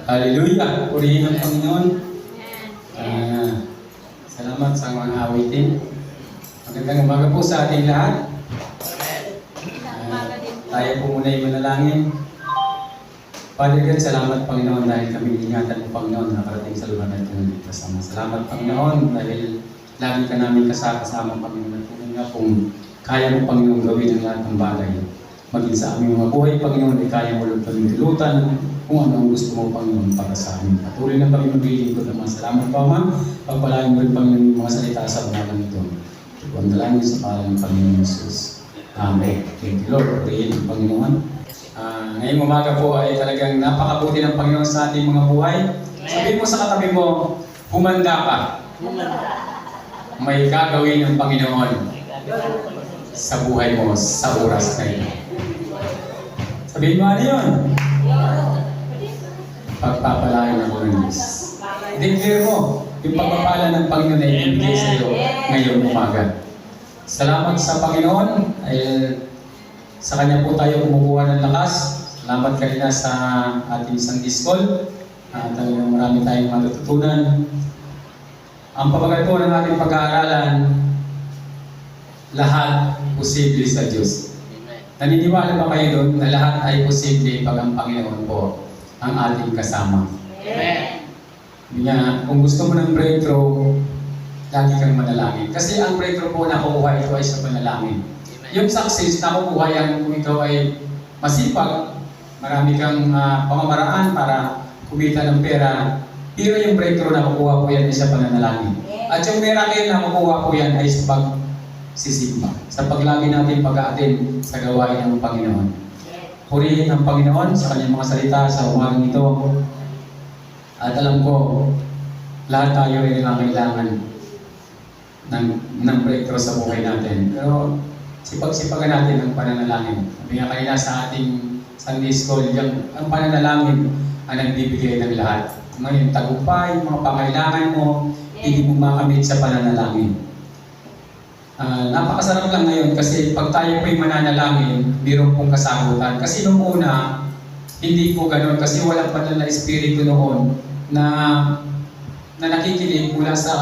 Hallelujah! Purihin ang Panginoon. Salamat sa mga awitin. Magandang umaga po sa ating lahat. Tayo po muna yung manalangin. Father God, salamat Panginoon dahil kami ingatan mo Panginoon na nakarating sa lugar na ito kasama. Salamat Panginoon dahil lagi ka namin kasama Panginoon. At nga kung kaya mo Panginoon gawin ang lahat ng bagay. Maging sa aming mga buhay Panginoon ay kaya mo lang kami tulutan kung ano ang gusto mo Panginoon para sa amin. Patuloy na kami magbigay ko ng mga salamat pa Ama. Pagpalain mo rin Panginoon yung mga salita sa umagang ito. Ito ang dalangin sa pangalan ng Panginoon Jesus. Amen. Thank you Lord. Purihin ang Panginoon. Ngayong umaga po ay talagang napakabuti ng Panginoon sa ating mga buhay. Sabihin mo sa katabi mo, humanda ka. May gagawin ng Panginoon sa buhay mo sa oras na ito. Sabihin mo ano yun? Pagpapalain ako ng Diyos. Declare mo yung pagpapala ng Panginoon na ibibigay sa iyo ngayong umaga. Salamat sa Panginoon ay sa Kanya po tayo kumukuha ng lakas. Salamat kanina sa ating Sunday School. Talagang marami tayong matututunan. Ang pabagal po ng ating pag-aaralan, lahat posible sa Diyos. Naniniwala ba kayo doon na lahat ay posible pag ang Panginoon po ang ating kasama? Amen. Kung gusto mo ng breakthrough, lagi kang manalangin. Kasi ang breakthrough po na kukuha ito ay sa panalangin. Yung success na kukuha yan kung ikaw ay masipag, marami kang pamamaraan para kumita ng pera, pero yung breakthrough na kukuha po yan ay sa pananalangin. At yung miracle na kukuha po yan ay sa pagsisimba, sa paglagi natin pag-aatin sa gawain ng Panginoon. Purihin ang Panginoon sa kanyang mga salita sa umagang ito. At alam ko, lahat tayo ay kailangan ng breakthrough sa buhay natin. Pero sipag-sipagan natin ang pananalangin. Sabi nga kanina sa ating Sunday School, ang pananalangin ang nagbibigay ng lahat. Ngayon, tagumpay, mga pangailangan mo, hindi mo makamit sa pananalangin. Napakasarap lang ngayon kasi pag tayo po'y mananalangin, mayroon pong kasagutan. Kasi nung una, hindi po ganun kasi walang banal na espiritu noon na nakikinig mula sa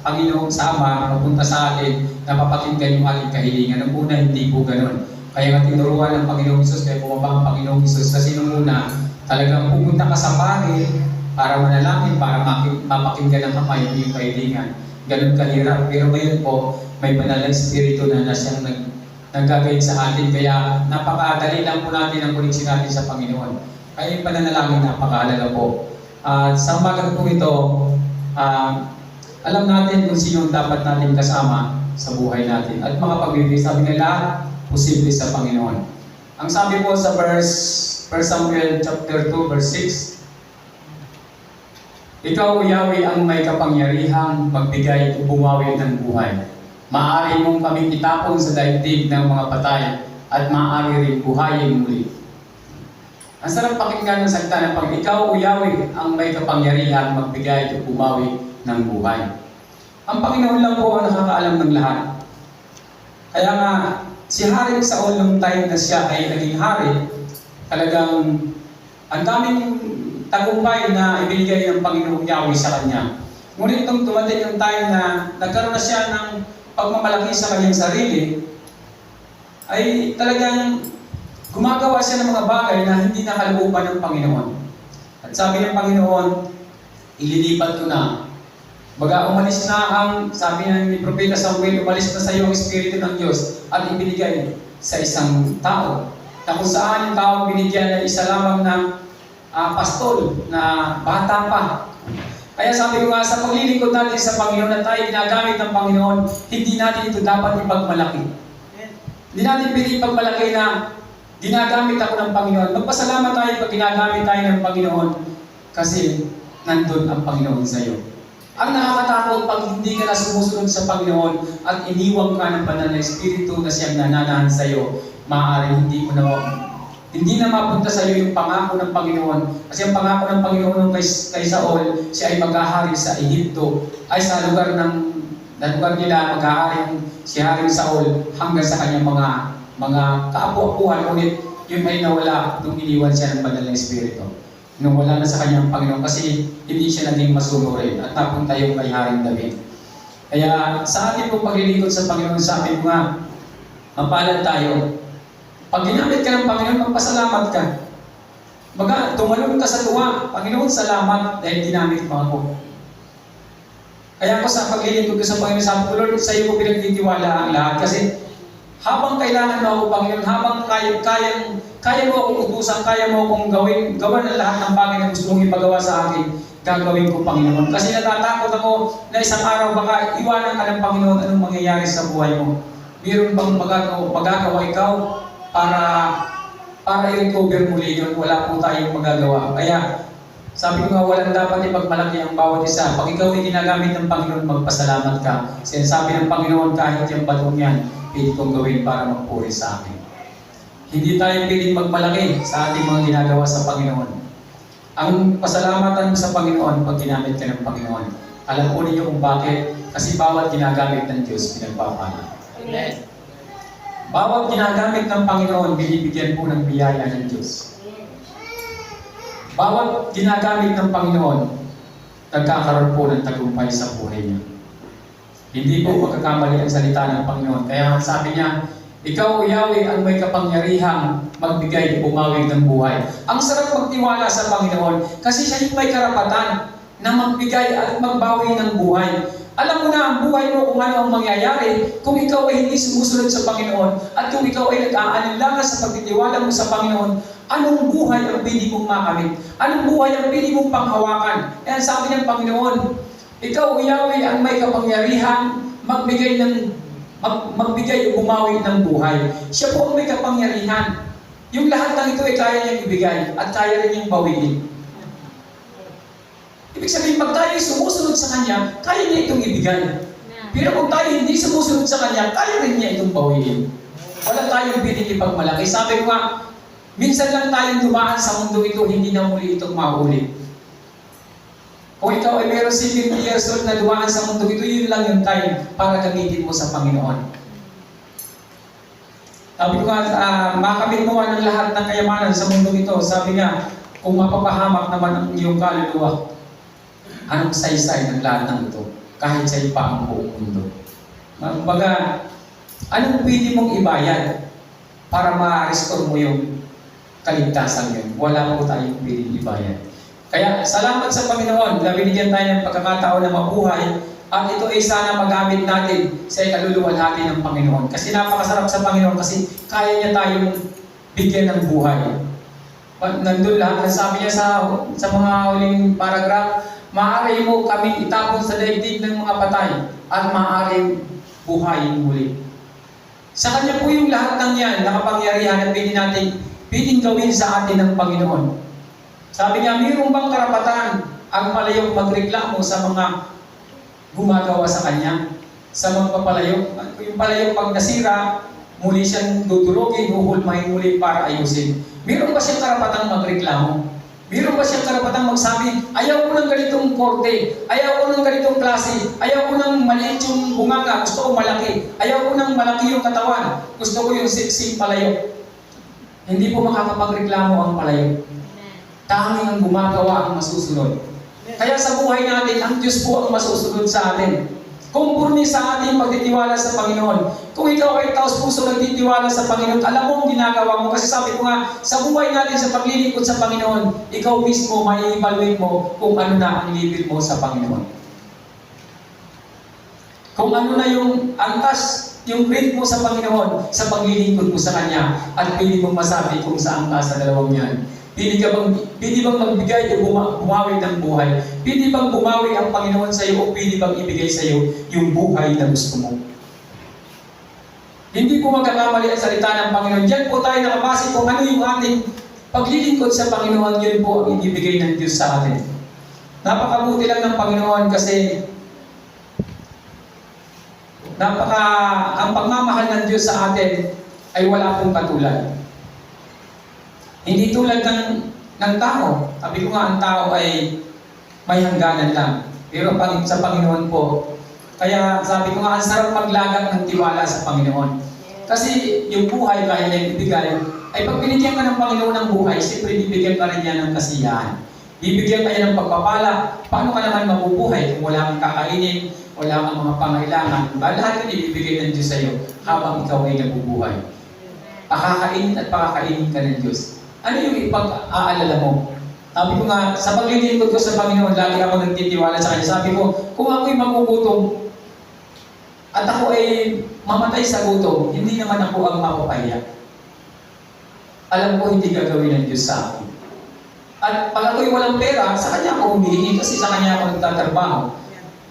Panginoon sa Ama, napunta sa atin, napapakinggan yung ating kahilingan. Nung una, hindi po ganun. Kaya nga tinuruan ng Panginoong Isus, kaya bumaba ang Panginoong Isus. Kasi nung una, talagang pumunta ka sa bahay para manalangin, para mapakinggan ng Ama yung kahilingan. Ganun kahirap. Pero ngayon po, may banal na espiritu na siyang naggagayad sa atin. Kaya napakadali lang po natin ang koneksyon natin sa Panginoon. Kaya yung pananalangin, napakahalaga po. Sa umaga po ito, alam natin kung sino dapat natin kasama sa buhay natin. At makapagbibigay, sabi nga lahat, posible sa Panginoon. Ang sabi po sa 1 Samuel chapter 2, verse 6, Ikaw, Yahweh, ang may kapangyarihang magbigay o bumawi ng buhay. Maaari mong kaming itapon sa daigdig ng mga patay at maaari rin buhayin muli. Ang sarap pakinggan ng salita ng pag Ikaw, Yahweh, ang may kapangyarihang magbigay o bumawi ng buhay. Ang Panginoon lang po ang nakakaalam ng lahat. Kaya nga, si Hari Saul nung time na siya ay naging hari, talagang ang daming tagumpay na ibinigay ng Panginoong Yahweh sa kanya. Ngunit itong dumating yung time na nagkaroon na siya ng pagmamalaki sa kanyang sarili, ay talagang gumagawa siya ng mga bagay na hindi nakalooban ng Panginoon. At sabi ng Panginoon, ililipat ko na. Baga umalis na sabi ni Propeta Samuel, umalis na sa iyo ang Espiritu ng Diyos at ibinigay sa isang tao. Na kung saan yung tao binigyan na isa lamang na pastol na bata pa. Kaya sabi ko nga, sa paglilingkod natin sa Panginoon na tayo ginagamit ng Panginoon, hindi natin ito dapat ipagmalaki. Hindi natin pwede ipagmalaki na ginagamit ako ng Panginoon. Magpasalamat tayo pag ginagamit tayo ng Panginoon kasi nandun ang Panginoon sa iyo. Ang nakakatakot pag hindi ka na sumusunod sa Panginoon at iniwang ka ng banal na Espiritu na siyang nananahan sa iyo, maaaring hindi na mapunta sa iyo yung pangako ng Panginoon. Kasi ang pangako ng Panginoon kay Saul, siya ay maghahari sa Ehipto, ay sa lugar nila maghahari si Haring Saul hanggang sa kanyang mga kaapu-apuhan. Ngunit yun ay nawala nung iniwan siya ng banal na Espiritu. nung wala na sa kanya ang Panginoon kasi hindi siya naging masunurin at napunta yung kay Haring David. Kaya sa ating pong paglilingkod sa Panginoon, sabi ko nga, mapalad tayo. Pag ginamit ka ng Panginoon, magpasalamat ka. Baga, tumalon ka sa tuwa. Panginoon, salamat dahil ginamit mo ako. Kaya ako sa paglilingkod ko sa Panginoon, sabi ko, Lord, sa iyo ko pinagtitiwala ang lahat. Kasi habang kailangan mo ako, Panginoon, habang kaya mo akong utusan, kaya mo akong gawan ang lahat ng bagay na gusto mong ipagawa sa akin, gagawin ko, Panginoon. Kasi natatakot ako na isang araw baka iwanan ka ng Panginoon, anong mangyayari sa buhay mo. Meron bang magagawa ikaw para i-recover muli yun? Wala po tayong magagawa. Kaya sabi ko nga, walang dapat ipagmalaki ang bawat isa. Pag ikaw ay ginagamit ng Panginoon, magpasalamat ka. Sinasabi ng Panginoon, kahit yung batong yan, pwede kong gawin para magpuri sa akin. Hindi tayo piling magmalaki sa ating mga ginagawa sa Panginoon. Ang pasalamatan mo sa Panginoon pag ginamit ka ng Panginoon. Alam po ninyo kung bakit. Kasi bawat ginagamit ng Diyos, pinagpapala. Amen. Bawat ginagamit ng Panginoon, binibigyan po ng biyaya ng Diyos. Bawat ginagamit ng Panginoon, nagkakaroon po ng tagumpay sa buhay niya. Hindi po magkakamali ang salita ng Panginoon. Kaya sabi niya, ikaw, Yahweh, ang may kapangyarihang magbigay, bumawig ng buhay. Ang sarap magtiwala sa Panginoon kasi siya yung may karapatan na magbigay at magbawi ng buhay. Alam mo na ang buhay mo kung ano ang mangyayari kung ikaw ay hindi sumusunod sa Panginoon at kung ikaw ay nag-aalinlangan sa pagtitiwala mo sa Panginoon, anong buhay ang pili mong makamit? Anong buhay ang pili mong panghawakan? Kaya sabi ng Panginoon, ikaw, Yahweh, ang may kapangyarihan magbigay o bumawi ng buhay. Siya po ang may kapangyarihan. Yung lahat ng ito ay kaya niyang ibigay at kaya rin niyang bawiin. Ibig sabihin, pag tayo sumusunod sa Kanya, kaya niya itong ibigay. Pero kung tayo hindi sumusunod sa Kanya, kaya rin niya itong bawiin. Wala tayong piling ipagmalaki. Sabi ko nga, minsan lang tayong dumaan sa mundo ito, hindi na muli itong maulit. Kung ikaw ay meron 70 years old na dumaan sa mundo ito, yun lang yung time para gamitin mo sa Panginoon. Sabi ko nga, makamit mo ng lahat ng kayamanan sa mundo ito. Sabi nga, kung mapapahamak naman ang iyong kaluluwa, anong saysay ng lahat ng ito? Kahit sa'yo pa ang buong mundo. Kumbaga, anong pwede mong ibayad para ma-restore mo yung kaligtasan yun? Wala po tayong pwedeng ibayad. Kaya salamat sa Panginoon na binigyan tayo ng pagkakataon na mabuhay at ito ay sana magamit natin sa ikaluluwalhati ng Panginoon. Kasi napakasarap sa Panginoon kasi kaya niya tayong bigyan ng buhay. Nandun lahat, sabi niya sa mga huling paragraph, maaari mo kaming itapon sa daigdig ng mga patay at maaari buhayin muli. Sa Kanya po yung lahat ng yan, nakapangyarihan na pwedeng gawin sa atin ng Panginoon. Sabi niya, mayroong bang karapatan ang palayok magreklamo sa mga gumagawa sa kanya? Sa magpapalayok? Yung palayok pag nasira, muli siyang dudurugin, huhulmahin muli para ayusin. Mayroon ba siyang karapatang magreklamo? Mayroon ba siyang karapatang magsabi, ayaw ko ng ganitong korte, ayaw ko ng ganitong klase, ayaw ko ng maliit yung bunganga, gusto ko malaki, ayaw ko ng malaki yung katawan, gusto ko yung siksik palayok. Hindi po makakapagreklamo ang palayok. Tanging ang gumagawa ang masusunod. Kaya sa buhay natin, ang Diyos po ang masusunod sa atin. Kung purni sa ating pagtitiwala sa Panginoon. Kung ikaw ay taos puso nagtitiwala sa Panginoon, alam mo ang ginagawa mo. Kasi sabi ko nga, sa buhay natin sa paglilingkod sa Panginoon, ikaw mismo may i-evaluate mo kung ano na ang level mo sa Panginoon. Kung ano na yung antas, yung grade mo sa Panginoon, sa paglilingkod mo sa Kanya, at pwede mong masabi kung saan ka sa dalawang yan. Pwede bang magbigay o bumawi ng buhay? Pwede bang bumawi ang Panginoon sa iyo o pwede bang ibigay sa iyo yung buhay na gusto mo? Hindi po magkakamali ang salita ng Panginoon. Diyan po tayo nakabase kung ano yung ating paglilingkod sa Panginoon, yun po ang ibibigay ng Diyos sa atin. Napakabuti lang ng Panginoon kasi ang pagmamahal ng Diyos sa atin ay wala pong katulad. Hindi tulad ng tao. Sabi ko nga, ang tao ay may hangganan lang. Pero sa Panginoon po, kaya sabi ko nga, ang sarap maglagak ng tiwala sa Panginoon. Kasi yung buhay kaya niya ibigay, ay pag binigyan ka ng Panginoon ng buhay, siyempre bibigyan ka rin niya ng kasiyahan. Bibigyan ka niya ng pagpapala. Paano ka naman mabubuhay kung wala kang kakainin, wala kang mga pangailangan? Lahat yun ibibigay ng Diyos sa iyo habang ikaw ay nabubuhay. Pakakainin at pakakainin ka ng Diyos. Ano yung ipag-aalala mo? Sabi ko nga, sa paglilingkod ko sa Panginoon, lagi ako nagtitiwala sa Kanya. Sabi ko, kung ako'y magugutom at ako ay mamatay sa gutom, hindi naman ako ang mapapahiya. Alam ko hindi gagawin ng Diyos sa akin. At pag ako'y walang pera, sa Kanya ako humihingi kasi sa Kanya ako nagtatrabaho.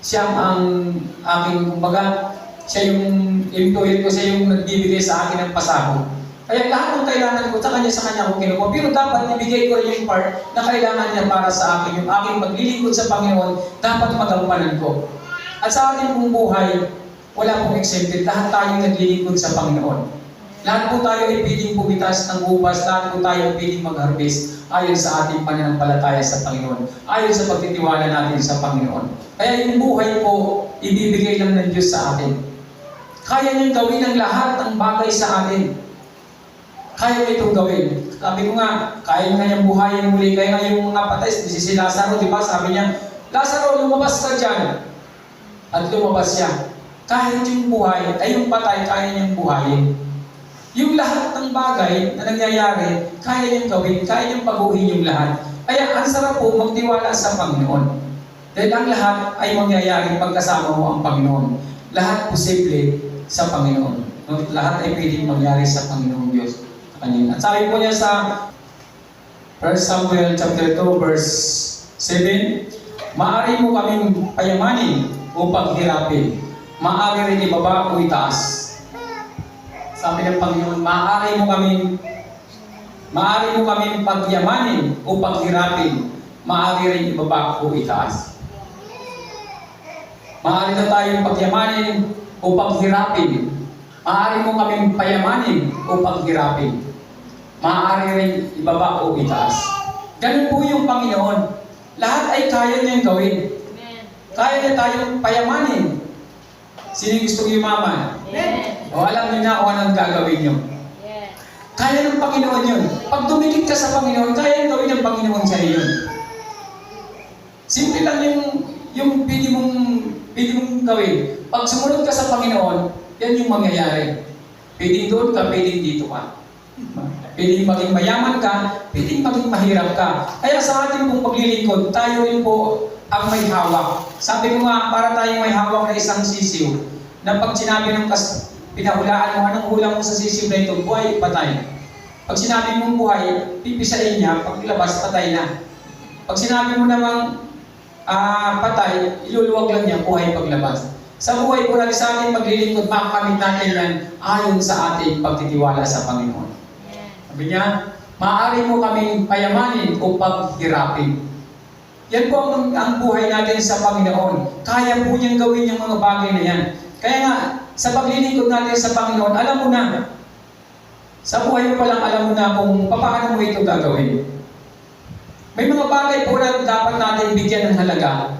Siya ang aking, kumbaga, siya yung employer ko, siya yung nagbibigay sa akin ng pasahod. Kaya lahat ng kailangan ko, sa Kanya ako kinuha. Pero dapat ibigay ko rin yung part na kailangan niya para sa akin. Yung aking maglilingkod sa Panginoon, dapat magampanan ko. At sa ating pong buhay, wala pong exempted. Lahat tayo naglilingkod sa Panginoon. Lahat po tayo ay piling pumitas ng ubas, lahat po tayo ay piling mag-harvest ayon sa ating pananampalataya sa Panginoon, ayon sa pagtitiwala natin sa Panginoon. Kaya yung buhay po, ibibigay lang ng Diyos sa atin. Kaya niyang gawin ang lahat ng bagay sa atin. Kaya niya itong gawin. Sabi ko nga, kaya niya niyang buhayin muli. Kaya nga yung mga patay, si Lazaro, di ba? Sabi niya, Lazaro, lumabas ka dyan. At lumabas siya. Kahit yung buhay, ay yung patay, kaya niyang buhayin. Yung lahat ng bagay na nangyayari, kaya niyang gawin, kaya niyang baguhin yung lahat. Kaya ang sarap po magtiwala sa Panginoon. Dahil ang lahat ay mangyayari pagkasama mo ang Panginoon. Lahat posible sa Panginoon. Lahat ay pwedeng mangyari sa Panginoon Diyos. At sabi po niya sa 1 Samuel chapter 2 verse 7, maaari mo kaming payamanin o paghirapin. Maaari rin ibaba o itaas. Sabi ng Panginoon, maaari mo kaming pagyamanin o paghirapin. Maaari rin ibaba o itaas. Maaari na tayong pagyamanin o paghirapin. Maaari mo kaming payamanin o paghirapin. Maaari rin ibaba o itaas. Ganun po yung Panginoon. Lahat ay kaya niyang gawin. Kaya niya tayong payamanin. Sino gusto yumaman? O alam niyo na kung anong gagawin niyo. Kaya ng Panginoon yun. Pag dumikit ka sa Panginoon, kaya yung gawin ng Panginoon sa iyo yun. Simple lang yung pili mong gawin. Pag sumunod ka sa Panginoon, yan yung mangyayari. Pwedeng doon ka, pwedeng dito ka. Pwedeng maging mayaman ka, pwedeng maging mahirap ka. Kaya sa ating pong paglilingkod, tayo rin po ang may hawak. Sabi ko nga, para tayong may hawak na isang sisiw, na pag sinabi ng pinahulaan mo, anong hula mo sa sisiw na ito? Buhay, patay. Pag sinabi mong buhay, pipisain niya, pag ilabas, patay na. Pag sinabi mo namang patay, iluluwag lang niya, buhay paglabas. Sa buhay po natin sa ating paglilingkod, makakamit natin yan ayon sa ating pagtitiwala sa Panginoon. Sabi niya, maaari mo kaming payamanin o paghirapin. Yan po ang buhay natin sa Panginoon. Kaya po niyang gawin yung mga bagay na yan. Kaya nga, sa paglilingkod natin sa Panginoon, alam mo na, sa buhay mo palang alam mo na kung paano mo ito gagawin. May mga bagay po na dapat natin bigyan ng halaga.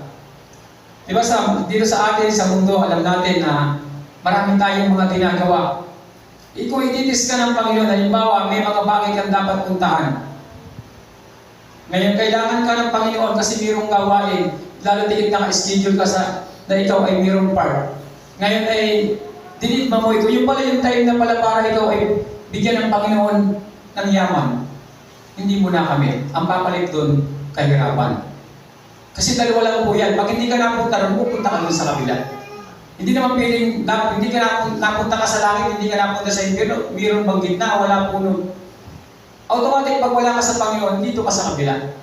Diba dito sa atin, sa mundo, alam natin na marami tayong mga ginagawa. Kung ititis ka ng Panginoon, halimbawa, may mga bagay kang dapat puntahan. Ngayon, kailangan ka ng Panginoon kasi mayroong gawain. Lalo tigit naka-schedule ka na ikaw ay mayroong part. Ngayon ay dinitma mo ito. Yung pala yung time na pala para ikaw ay bigyan ng Panginoon ng yaman. Hindi mo na kami. Ang papalit doon, kahirapan. Kasi dalawa lang po yan. Pag hindi ka napunta rin, pupunta ka doon sa kabila. Hindi naman pwedeng, hindi ka napunta ka sa langit, hindi ka napunta sa impyerno, mayroong bang gitna, wala po nun. Automatic, pag wala ka sa Panginoon, dito ka sa kabila.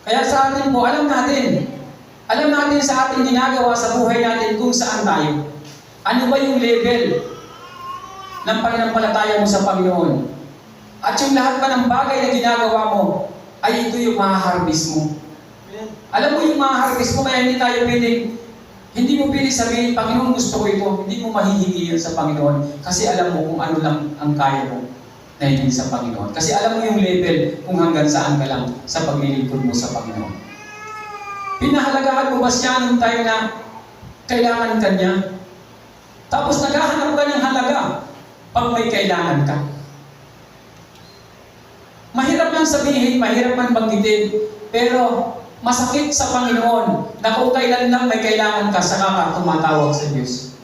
Kaya sa atin po, alam natin sa ating ginagawa sa buhay natin kung saan tayo. Ano ba yung level ng pananampalataya mo sa Panginoon? At yung lahat pa ng bagay na ginagawa mo, ay ito yung maha-harvest mo. Alam mo yung maha-harvest mo, kaya hindi mo pwede sabihin, Panginoon, gusto ko ito. Hindi mo mahihingi yun sa Panginoon kasi alam mo kung ano lang ang kaya mo na hindi sa Panginoon. Kasi alam mo yung level kung hanggang saan ka lang sa paglilingkod mo sa Panginoon. Pinahalagahan mo ba siya nung time na kailangan ka niya? Tapos naghahanap ka ng halaga pag may kailangan ka. Mahirap lang man sabihin, mahirap man banggitin, pero masakit sa Panginoon na kung kailan lang may kailangan ka, saka ka tumatawag sa Diyos.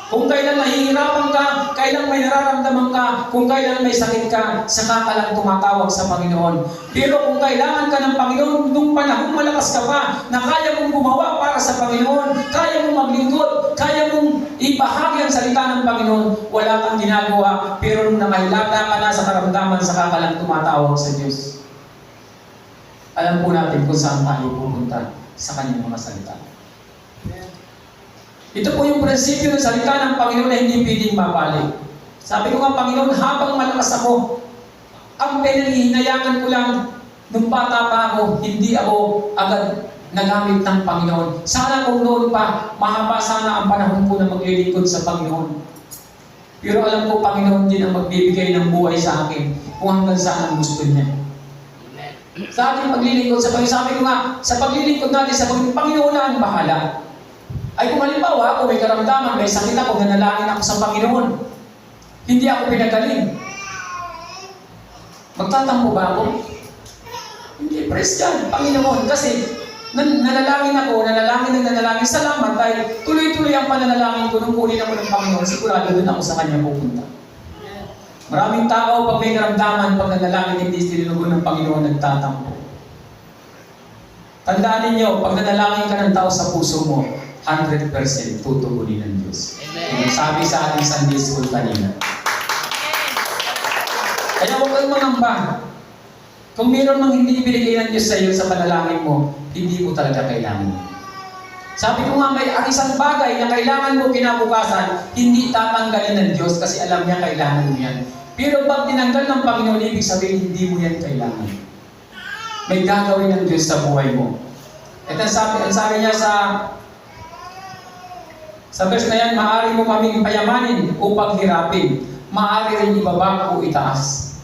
Kung kailan nahihirapan ka, kailan may nararamdaman ka, kung kailan may sakit ka, saka ka lang tumatawag sa Panginoon. Pero kung kailangan ka ng Panginoon, nung panahon malakas ka pa, na kaya mong gumawa para sa Panginoon, kaya mong maglingkod, kaya mong ibahagi ang salita ng Panginoon, wala kang ginagawa, pero nung nakahilata ka na sa karamdaman, saka ka lang tumatawag sa Diyos. Alam po natin kung saan tayo pupunta sa kanyang mga salita. Ito po yung prinsipyo ng salita ng Panginoon na hindi pwedeng mabalik. Sabi ko nga, Panginoon, habang malakas ako, ang pinanghihinayangan ko lang, nung bata pa ako, hindi ako agad nagamit ng Panginoon. Sana kung noon pa, mahaba sana ang panahon ko na maglilingkod sa Panginoon. Pero alam ko, Panginoon din ang magbibigay ng buhay sa akin kung hanggang saan ang gusto niya. Sa ating paglilingkod sa Panginoon, sabi ko nga, sa paglilingkod natin sa Panginoon na ang bahala. Ay kung halimbawa, kung may karamdaman, may sakit ako, nanalangin ako sa Panginoon, hindi ako pinagaling. Magtatampo ba ako? Hindi, praise God, Panginoon. Kasi nanalangin ako, nanalangin, salamat dahil tuloy-tuloy ang pananalangin ko nung kunin ako ng Panginoon, sigurado doon ako sa Kanya pupunta. Maraming tao, pag may karamdaman, pag nanalangin, hindi sinunugon ng Panginoon, nagtatampo. Tandaan ninyo, pag nanalangin ka ng tao sa puso mo, 100% tutugunin ng Diyos. Yung sabi sa ating Sunday School kanina. Kaya huwag kang mangamba. Kung meron mang hindi ibinigay ng Diyos sa iyo sa panalangin mo, hindi mo talaga kailangan. Sabi ko nga, may isang bagay na kailangan mo kinabukasan, hindi tatanggalin ng Diyos kasi alam niya kailangan mo yan. Pero pag tinanggal ng Panginoon, ibig sabihin, hindi mo yan kailangan. May gagawin ng Diyos sa buhay mo. At ang sabi niya sa verse na yan, maaari mo kaming payamanin o paghirapin. Maaari rin ibaba o itaas.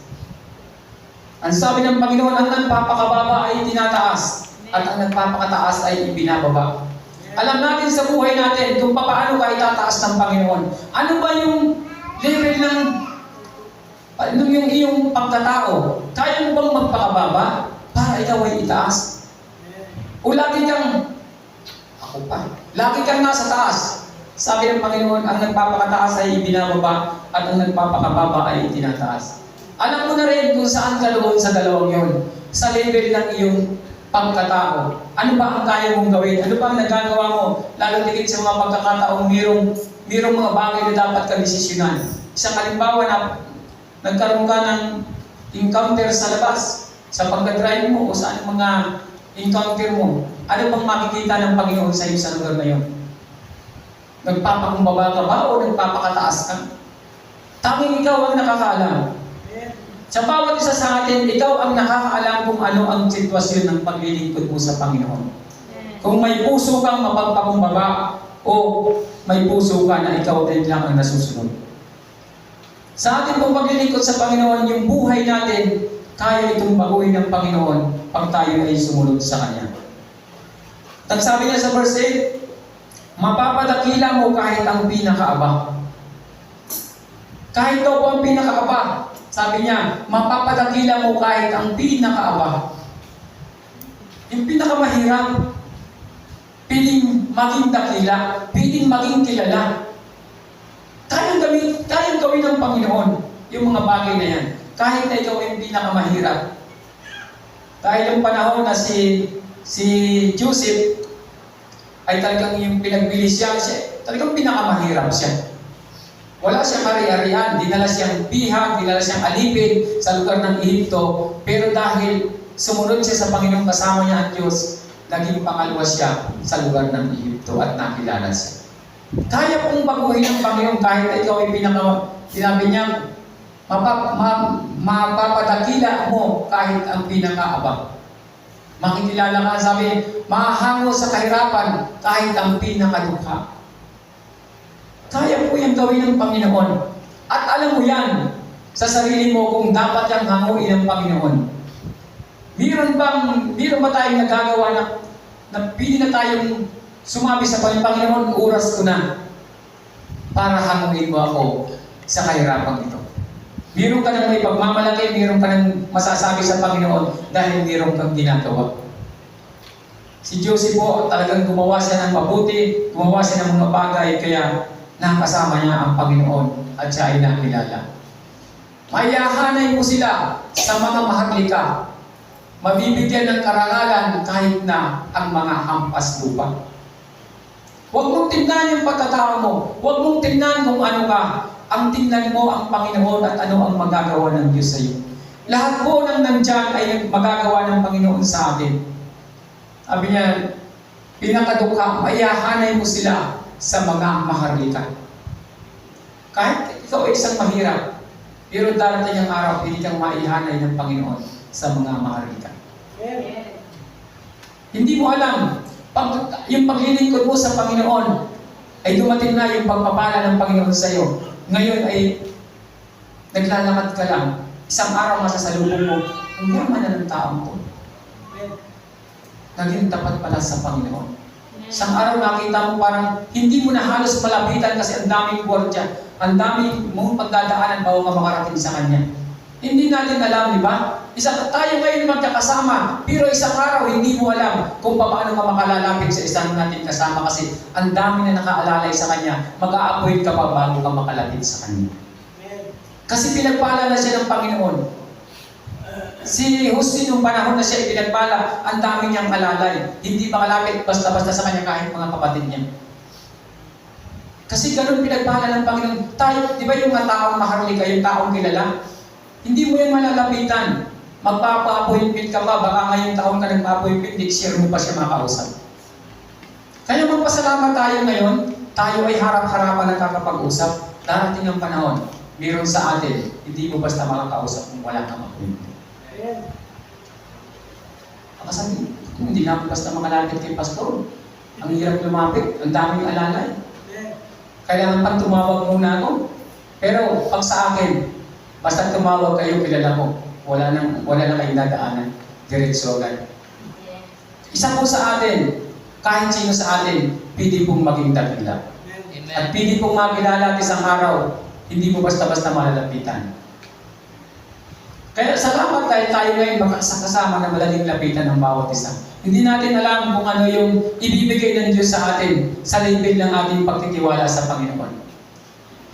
Ang sabi ng Panginoon, ang nagpapakababa ay tinataas at ang nagpapakataas ay ibinababa. Alam natin sa buhay natin kung paano ka itataas ng Panginoon. Ano ba yung level ng yung iyong pagkatao? Kaya mo bang magpakababa para ikaw ay itaas? O lagi kang, ako pa, lagi kang nasa taas. Sabi ng Panginoon, ang nagpapakataas ay ibinababa at ang nagpapakababa ay itinataas. Alam mo na rin kung saan ka doon sa dalawang yun. Sa level ng iyong pagkatao. Ano ba ang kaya mong gawin? Ano ba ang nagagawa mo? Lalo tigit sa mga pagkakataong mayroong mga bagay na dapat ka desisyonan. Isang halimbawa na nagkaroon ka ng encounter sa labas, sa pagdadrive mo o sa mga encounter mo. Ano bang makikita ng Panginoon sa iyo sa lugar na yun? Nagpapakumbaba ka ba o nagpapakataas ka? Tanging ikaw ang nakakaalam. Sa bawat isa sa atin, ikaw ang nakakaalam kung ano ang sitwasyon ng paglilingkod mo sa Panginoon. Kung may puso kang mapagpakumbaba o may puso ka na ikaw din lang ang nasusunod. Sa atin pong paglilingkod sa Panginoon, yung buhay natin, kaya itong baguhin ng Panginoon pag tayo ay sumunod sa Kanya. At sabi niya sa verse 8, mapapadakila mo kahit ang pinakaaba. Kahit daw po ang pinakaaba, sabi niya, mapapadakila mo kahit ang pinakaaba. Yung pinakamahirap, piling maging dakila, piling maging kilala. Kayang gawin ng Panginoon yung mga bagay na yan. Kahit na ikaw yung pinakamahirap. Dahil yung panahon na si Joseph, ay talagang yung pinagbilis siya, talagang pinakamahirap siya. Wala siyang ari-arian, dinala siyang bihag, dinala siyang alipin sa lugar ng Ehipto, pero dahil sumunod siya sa Panginoon, kasama niya ang Diyos, naging pangalawa siya sa lugar ng Ehipto at nakilala siya. Kaya pong baguhin ng Panginoon kahit na ikaw ay sinabi niya, mapapadakila mo kahit ang pinakaaba. Makikilala ka, sabi, mahahango sa kahirapan kahit ang pinakadukha. Kaya po yung gawin ng Panginoon. At alam mo yan sa sarili mo kung dapat yung hanguin ng Panginoon. Meron ba tayong nagagawa na pili na tayong sumabi sa Panginoon, oras ko na para hanguin mo ako sa kahirapan ito. Meron ka ng may pagmamalaki, meron ka ng masasabi sa Panginoon dahil meron kang ginagawa. Si Joseph po, talagang gumawa siya ng mabuti, gumawa siya ng mga bagay, kaya nakasama niya ang Panginoon at siya ay nakilala. Mayahanay mo sila sa mga maharlika. Mabibigyan ng karangalan kahit na ang mga hampas lupa. Huwag mong tingnan yung pagkatao mo. Huwag mong tingnan kung ano ka. Ang tingnan mo ang Panginoon at ano ang magagawa ng Diyos sa iyo. Lahat po ng nandyan ay magagawa ng Panginoon sa atin. Sabi niya, pinakadukha, maihahanay mo sila sa mga maharlika. Kahit ikaw ay isang mahirap, pero darating ang araw, hindi kang maihanay ng Panginoon sa mga maharlika. Amen. Hindi mo alam, yung paglilingkod mo sa Panginoon, ay dumating na yung pagpapala ng Panginoon sa iyo. Ngayon ay naglalakad ka lang. Isang araw masasalubong mo, ang yaman na ng taong to. Naging tapat pala sa Panginoon. Isang araw nakita mo parang hindi mo na halos malapitan kasi ang daming gwardiya, ang daming mong pagdadaanan bago ka makarating sa Kanya. Hindi natin alam, di ba? Tayo ngayon magkakasama, pero isang araw hindi mo alam kung paano ka makalalapit sa isang natin kasama kasi ang dami na nakaalalay sa Kanya, mag-a-avoid ka pa bago ka makalapit sa Kanya. Kasi pinagpala na siya ng Panginoon. Si Jose nung panahon na siya ipinagpala, ang dami niyang alalay. Hindi makalapit basta-basta sa Kanya kahit mga kapatid niya. Kasi ganun pinagpala ng Panginoon. Tayo, di ba yung mga taong maharlika, yung taong kilala? Hindi mo yan malalapitan. Magpapa-appointment ka pa, baka ngayong taon ka nagpa-appointment, next year mo pa siya makausap. Kaya magpasalamat tayo ngayon, tayo ay harap-harapan nagkakapag-usap. Darating ang panahon, meron sa atin, hindi mo basta makakausap kung wala kang appointment. Sabi, hindi na ako basta makalapit kay pastor. Ang hirap lumapit, ang daming alalay. Kailangan pang tumawag muna ako. Pero pag sa akin, basta tumawag kayo, kilala ko. Wala na kayong dadaanan. Diretso agad. Isa po sa atin, kahit sino sa atin, pwede pong maging dakila. At pwede pong makilala at isang araw, hindi mo basta-basta malalapitan. Kaya salamat dahil tayo ngayon makasama na malaking lapitan ng bawat isa. Hindi natin alam kung ano yung ibibigay ng Diyos sa atin sa level ng ating pagtitiwala sa Panginoon.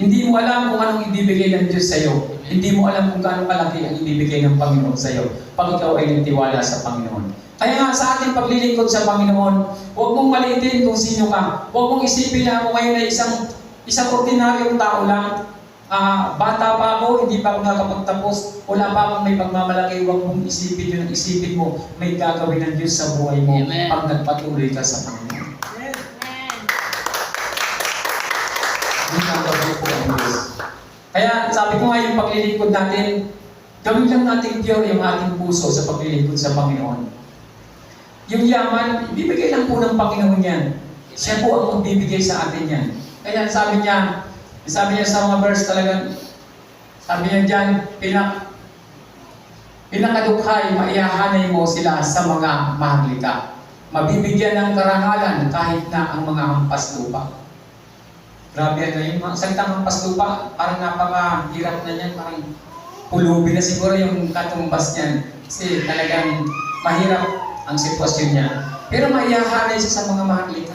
Hindi mo alam kung anong ibibigay ng Diyos sa iyo. Hindi mo alam kung gaano kalaki ang ibibigay ng Panginoon sa iyo pag ikaw ay nagtiwala sa Panginoon. Kaya nga sa ating paglilingkod sa Panginoon, huwag mong maliitin kung sino ka. Huwag mong isipin na ako ngayon ay isang ordinaryong tao lang. Bata pa ako, hindi pa ako nakapagtapos, wala pa akong may pagmamalaki, huwag mong isipin yun ang isipin mo, may gagawin ng Diyos sa buhay mo. Amen. Pag nagpatuloy ka sa Panginoon. Amen. Kaya sabi ko nga yung paglilingkod natin, gawin lang natin pure yung ating puso sa paglilingkod sa Panginoon. Yung yaman, ibibigay lang po ng Panginoon yan. Siya po ang magbibigay sa atin yan. Kaya sabi niya sa mga verse talagang, sabi niya dyan, pinakadukhay, maihahanay mo sila sa mga maharlika. Mabibigyan ng karangalan kahit na ang mga hampas lupa. Grabe na yung mga salitang hampas lupa, parang napakahirap na niyan, parang pulubi na siguro yung katumbas niyan. Kasi talagang mahirap ang sitwasyon niya. Pero maihahanay siya sa mga maharlika,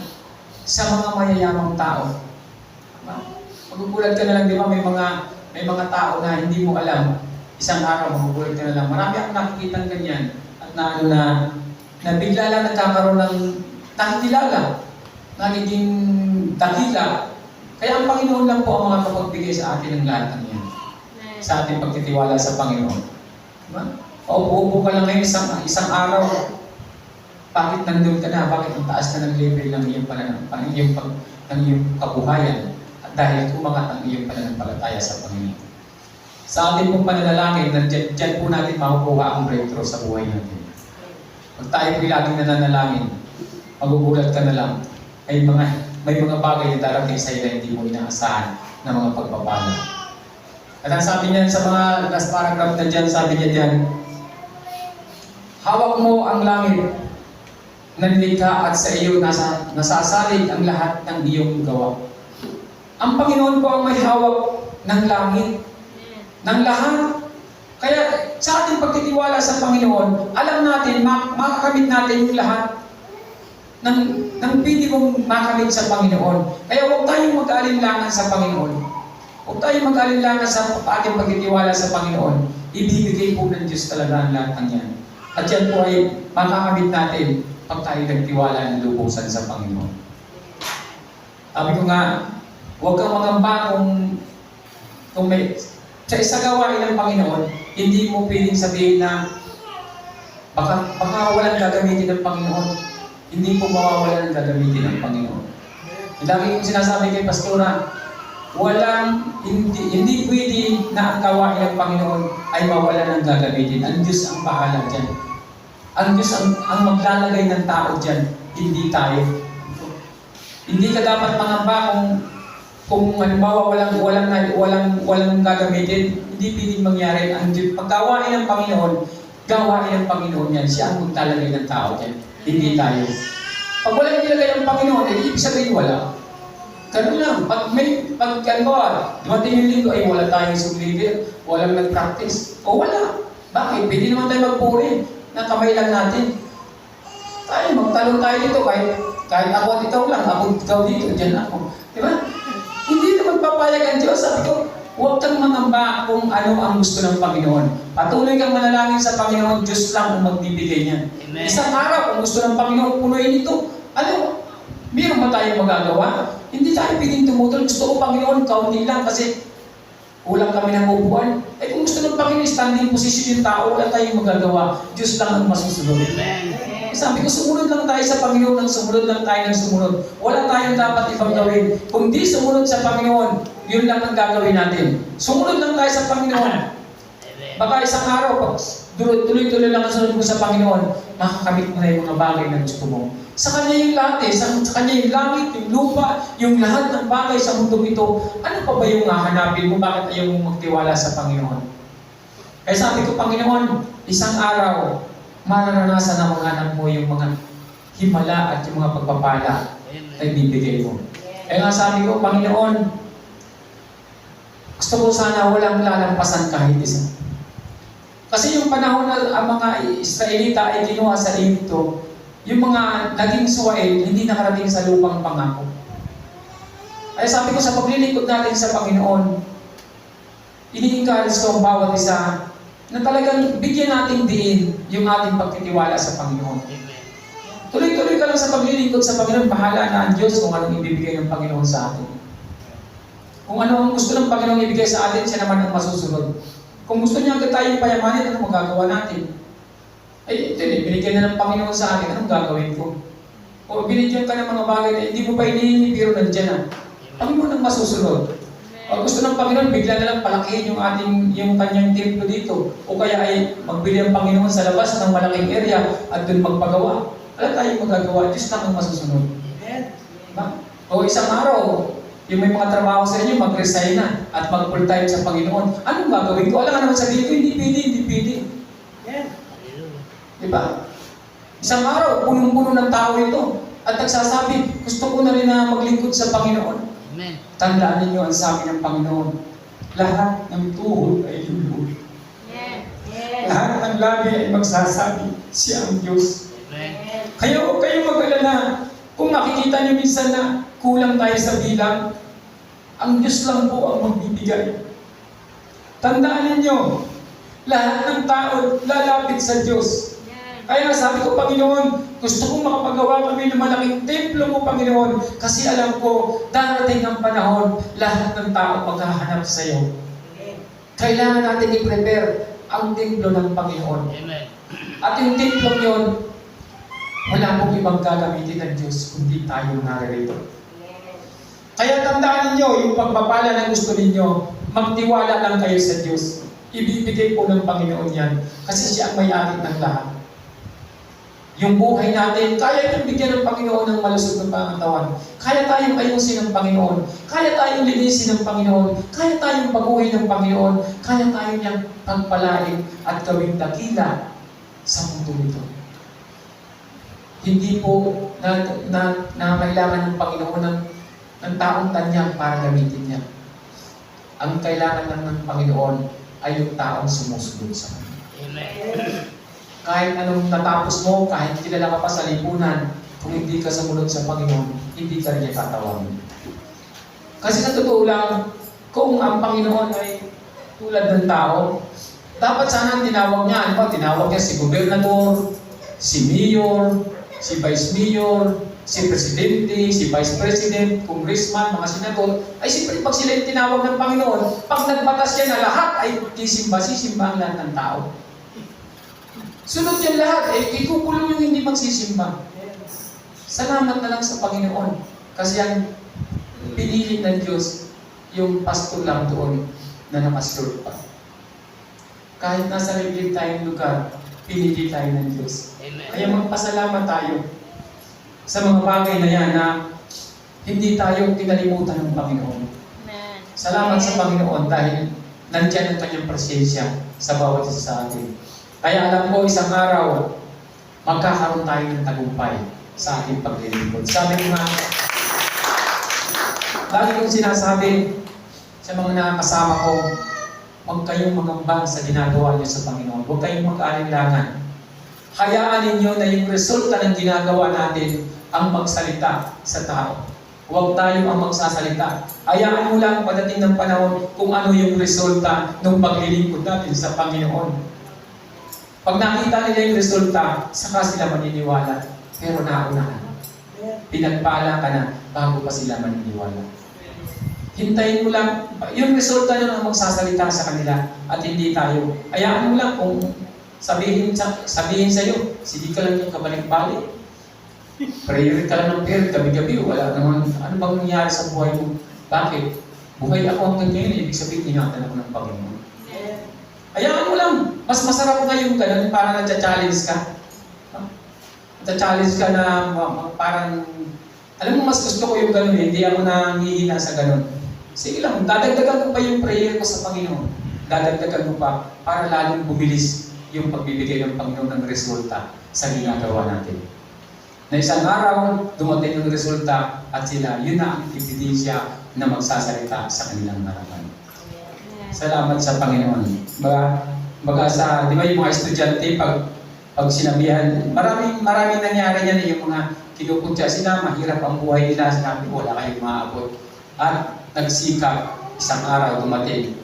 sa mga mayayamang tao. Magugulat ka na lang, di ba? May mga tao na hindi mo alam. Isang araw, magugulat ka na lang. Marami akong nakikita ganyan. At na bigla lang nagkakaroon ng nakikilala. Nagiging dakila. Kaya ang Panginoon lang po ang makapagbigay sa atin ng lahat ng yan. Sa ating pagtitiwala sa Panginoon. Diba? Paupo ka lang ngayon isang araw. Bakit nandun ka na? Bakit ang taas na ng level ng iyong kabuhayan? Dahil kumakat ang iyong pananampalataya sa Panginoon. Sa ating pong pananalangin, dyan po natin makukuha ang breakthrough sa buhay natin. Pag tayo po laging nananalangin, magugulat ka na lang, may mga bagay na darating sa iyo na hindi mo inaasahan na mga pagpapala. At ang sabi niya sa mga last paragraph na dyan, sabi niya dyan, hawak mo ang langit na nilikha at sa iyo nasasalig ang lahat ng iyong gawa. Ang Panginoon po ang may hawak ng langit ng lahat. Kaya sa ating pagtitiwala sa Panginoon, alam natin, makakamit natin yung lahat ng pili mong makamit sa Panginoon. Kaya huwag tayong mag-alinlangan sa Panginoon. Huwag tayong mag-alinlangan sa ating pagtitiwala sa Panginoon. Ibibigay po ng Diyos talaga ang lahat ng yan. At yan po ay makakamit natin pag tayo nagtiwala ng lubusan sa Panginoon. Sabi ko nga, huwag kang mangamba kung may sa isang gawain ng Panginoon, hindi mo pwedeng sabihin na baka walang gagamitin ng Panginoon. Hindi po mawawala ng gagamitin ng Panginoon. Lagi kong sinasabi kay Pastora, hindi pwede na ang gawain ng Panginoon ay mawala ng gagamitin. Ang Diyos ang bahala dyan. Ang Diyos ang maglalagay ng tao dyan, hindi tayo. Hindi ka dapat mangamba kung halimbawa walang gagamitin, hindi pwedeng mangyari. Pag gawain ng Panginoon yan, siya ang maglalagay ng tao dyan, hindi tayo. Pag walang nilagay ng Panginoon, ibig sabihin wala. Ganun lang. Pag dumating yung linggo, ay wala tayong sub-leader, walang nag-practice, o wala. Bakit? Pwede naman tayo magpuri, na kamay lang natin. Magtalong tayo dito, kahit ako at ikaw lang, ako ikaw dito, dyan ako. Diba? Hindi naman papayag ang Diyos. Sabi ko, huwag kang mangamba kung ano ang gusto ng Panginoon. Patuloy kang manalangin sa Panginoon, Diyos lang ang magbibigay niyan. Isang araw, kung gusto ng Panginoon, punuin ito. Meron ba tayong magagawa? Hindi tayo pwedeng tumutol. Gusto ko, Panginoon, kaunti lang kasi kulang kami ng upuan. Kung gusto ng Panginoon, standing position yung tao, wala tayong magagawa. Diyos lang ang masusunod. Sabi ko, sumunod lang tayo sa Panginoon ng sumunod lang tayo ng sumunod. Wala tayong dapat ibang gawin. Kung di sumunod sa Panginoon, yun lang ang gagawin natin. Sumunod lang tayo sa Panginoon. Baka isang araw, pag tuloy-tuloy lang ang sunod mo sa Panginoon, makakamit mo na yung mga bagay na gusto mo. Sa Kanya yung lahat sa Kanya yung langit, yung lupa, yung lahat ng bagay sa mundong ito. Ano pa ba yung hahanapin mo? Bakit ayaw mo magtiwala sa Panginoon? Kaya sabi ko, Panginoon, isang araw, mararanasan ng mga anak mo yung mga himala at yung mga pagpapala na ibibigay mo. Kaya nga sabi ko, Panginoon, gusto ko sana walang lalampasan kahit isa. Kasi yung panahon na ang mga Israelita ay kinuha sa Egypto, yung mga naging Suwael, hindi nakarating sa lupang pangako. Kaya sabi ko, sa paglilingkod natin sa Panginoon, ini-encourage ko ang bawat isa na talagang bigyan natin din yung ating pagtitiwala sa Panginoon. Tuloy-tuloy ka lang sa paglilingkod sa Panginoon, bahala na ang Diyos kung anong ibibigay ng Panginoon sa atin. Kung ano ang gusto ng Panginoon ibigay sa atin, siya naman ang masusunod. Kung gusto niya agad tayong payamanin, ano magagawa natin? Ay, ito binigyan na ng Panginoon sa akin, anong gagawin ko? O binigyan ka ng mga bagay na hindi mo pa hinihingi, pero nandiyan na. Panginoon ang masusunod. Pag gusto ng Panginoon, bigla na lang palakihin yung kanyang templo dito. O kaya ay magbili ang Panginoon sa labas ng malaking area at doon magpagawa. Wala tayong magagawa. Diyos lang ang masusunod. Diba? O isang araw, yung may mga trabaho sa inyo, mag-resign na at mag-full time sa Panginoon. Anong gagawin ko? Alam ka naman sabihin ko, hindi pwede. Diba? Isang araw, punong-puno ng tao ito. At nagsasabi, gusto ko na rin na maglingkod sa Panginoon. Amen. Tandaan ninyo ang sabi ng Panginoon, lahat ng tuhod ay lulul. Lahat ng labi ay magsasabi, siya ang Diyos. Amen. Kaya huwag kayong mag-alala. Kung makikita niyo minsan na kulang tayo sa bilang, ang Diyos lang po ang magbibigay. Tandaan ninyo, lahat ng tao lalapit sa Diyos. Kaya sabi ko, Panginoon, gusto kong makapagawa kami ng malaking templo mo, Panginoon, kasi alam ko, darating ang panahon, lahat ng tao maghahanap sa iyo. Kailangan natin i-prepare ang templo ng Panginoon. Amen. At yung templo yun, wala mong ibang gagamitin ng Diyos, kundi tayo naririto. Kaya tandaan ninyo, yung pagpapala na gusto ninyo, magtiwala lang kayo sa Diyos. Ibibigay po ng Panginoon yan, kasi siya ang may-ari ng lahat. Yung buhay natin, kaya niyang bigyan ng Panginoon ng malusog na pangatawan. Kaya tayong ayusin ng Panginoon. Kaya tayong linisin ng Panginoon. Kaya tayong baguhin ng Panginoon. Kaya tayo niyang pagpalain at gawing dakila sa mundo nito. Hindi po na kailangan ng Panginoon ng taong tanyag para gamitin niya. Ang kailangan lang ng Panginoon ay yung taong sumusunod sa Kanya. Kahit anong natapos mo, kahit kilala ka pa sa lipunan, kung hindi ka sumunod sa Panginoon, hindi ka rin niya tatawagin. Kasi sa totoo lang, kung ang Panginoon ay tulad ng tao, dapat sana tinawag niya. Ano ba? Tinawag niya si gobernador, si mayor, si vice mayor, si presidente, si vice president, congressman, mga senador. Ay siyempre pag sila yung tinawag ng Panginoon, pag nagbatas yan na lahat ay sisimba ang lahat ng tao. Sunod yan lahat, ikukulong yung hindi magsisimba. Salamat na lang sa Panginoon. Kasi ang pinili ng Diyos, yung pastor lang doon na nakasure pa. Kahit nasa liblib tayong lugar, pinili tayo ng Diyos. Kaya magpasalamat tayo sa mga bagay na yan na hindi tayo kinalimutan ng Panginoon. Salamat sa Panginoon dahil nandiyan ang kanyang presensya sa bawat isa sa atin. Kaya alam ko, isang araw, magkakaroon tayo ng tagumpay sa ating paglilingkod. Sabi ko nga, lagi kong sinasabi sa mga nakakasama ko, huwag kayong magambang sa ginagawa niyo sa Panginoon. Huwag kayong mag-alinlangan. Hayaan ninyo na yung resulta ng ginagawa natin ang magsalita sa tao. Huwag tayo ang magsasalita. Hayaan mo lang pagdating ng panahon kung ano yung resulta ng paglilingkod natin sa Panginoon. Pag nakita nila yung resulta, saka sila maniniwala. Pero naunahan. Pinagpala ka na bago pa sila maniniwala. Hintayin mo lang, yung resulta nyo ang magsasalita sa kanila at hindi tayo. Hayaan mo lang kung sabihin sa iyo, sige ka lang yung kabalik-balik. Prayer ka lang ng prayer, gabi-gabi, wala naman, ano bang nangyari sa buhay mo? Bakit? Buhay ako hanggang ngayon, ibig sabihin, ingatan ako ng Panginoon. Hayaan mo lang, mas masarap nga yung ganun, parang nagcha-challenge ka. Nagcha-challenge ka na parang, alam mo, mas gusto ko yung ganun, hindi ako nangihina sa ganun. Sige lang, dadagdagan ko pa yung prayer ko sa Panginoon. Dadagdagan ko pa para lalong bumilis yung pagbibigay ng Panginoon ng resulta sa ginagawa natin. Na isang araw, dumating yung resulta at sila, yun na ang ebidensya na magsasalita sa kanilang harapan. Salamat sa Panginoon. Baga sa, di ba yung mga estudyante, pag sinabihan, maraming nangyari yan yung mga kinukuntya sila, mahirap ang buhay nila, sinabi wala kayong maabot. At nagsikap, isang araw dumating.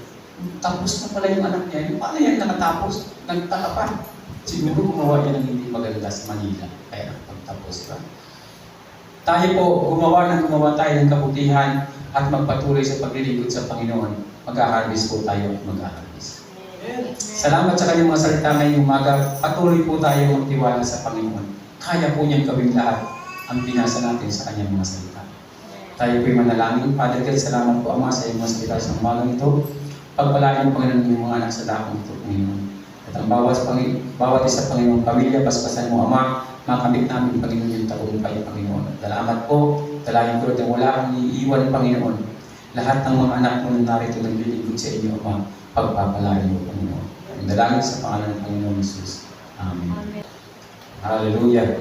Tapos na pala yung anak niya. Paano yan nakatapos? Nagtaka pa. Siguro gumawa yan ng hindi maganda sa Manila. Kaya nakapagtapos ba? Tayo po, gumawa tayo ng kabutihan at magpatuloy sa paglilingkod sa Panginoon. Mag-harvest po tayo at mag-harvest. Salamat sa kanyang mga salita ngayong umaga. Patuloy po tayo magtiwala sa Panginoon. Kaya po niyang gawin lahat ang binasa natin sa kanyang mga salita. Tayo po'y manalangin. Father God, salamat po Ama sa iyong mga salita sa umagang ito. Pagpalain Panginoon yung mga anak sa dakong ito, Panginoon. At ang bawat isa, Panginoon, pamilya, basbasan mo, Ama, makamit namin, Panginoon, yung tagumpay, Panginoon. At salamat po, dalayan ko rin wala kang iiwan, Panginoon. Lahat ng mga anak mo na narito naglilingkod sa inyo, Ama, pagpapalain mo, Panginoon. Ang dalangin sa pangalan ng Panginoon Jesus. Amen. Hallelujah.